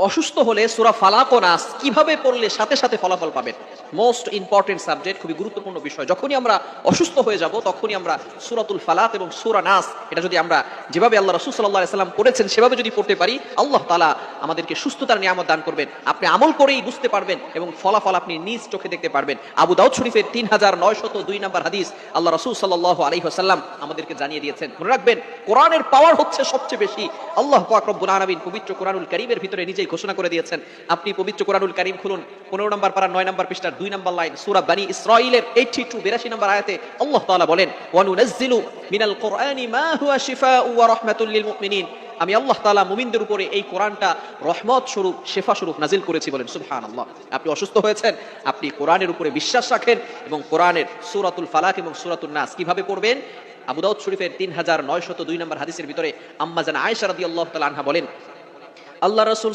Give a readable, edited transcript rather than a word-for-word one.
অসুস্থ হলে সূরা ফালাক ও নাস কিভাবে পড়লে সাথে সাথে ফলাফল পাবেন? মোস্ট ইম্পর্টেন্ট সাবজেক্ট, খুবই গুরুত্বপূর্ণ বিষয়। যখনই আমরা অসুস্থ হয়ে যাব তখনই আমরা সূরাতুল ফালাক এবং সূরা নাস এটা যদি আমরা যেভাবে আল্লাহ রাসূল সাল্লাল্লাহু আলাইহি সাল্লাম করেছেন সেভাবে যদি পড়তে পারি, আল্লাহ তাআলা আমাদেরকে সুস্থতার নিয়ামত দান করবেন। আপনি আমল করেই বুঝতে পারবেন এবং ফলাফল আপনি নিজ চোখে দেখতে পারবেন। আবু দাউদ শরীফের 3902 নম্বর হাদিস আল্লাহ রাসূল সাল্লাল্লাহু আলাইহি ওয়াসাল্লাম আমাদেরকে জানিয়ে দিয়েছেন। মনে রাখবেন, কোরআনের পাওয়ার হচ্ছে সবচেয়ে বেশি। আল্লাহ পাক রব্বুল আলামিন পবিত্র কোরআনুল কারীমের ভিতরে নিজেই ঘোষণা করে দিয়েছেন। আপনি পবিত্র কোরআনুল কারীম খুলুন, 15 নম্বর পারা 9 নম্বর পৃষ্ঠার 2 নম্বর লাইন, সূরা বনী ইসরাঈলের 82 নম্বর আয়াতে আল্লাহ তাআলা বলেন, ওয়া নুনাজ্জিলু মিনাল কুরআনি মা হুয়া শিফাউ ওয়া রাহমাতুল লিল মুমিনিন। আমি আল্লাহ তাআলা মুমিনদের উপরে এই কোরআনটা রহমত স্বরূপ, শেফা স্বরূপ নাজিল করেছি। বলেন সুবহানাল্লাহ। আপনি অসুস্থ হয়েছেন, আপনি কোরআনের উপরে বিশ্বাস রাখেন এবং কোরআনের সূরাতুল ফালাক এবং সূরাতুন নাস কিভাবে পড়বেন? আবু দাউদ শরীফের 3902 নম্বর হাদিসের ভিতরে আম্মা জান আয়েশা রাদিয়াল্লাহু তাআলা আনহা বলেন, আল্লাহ রাসূল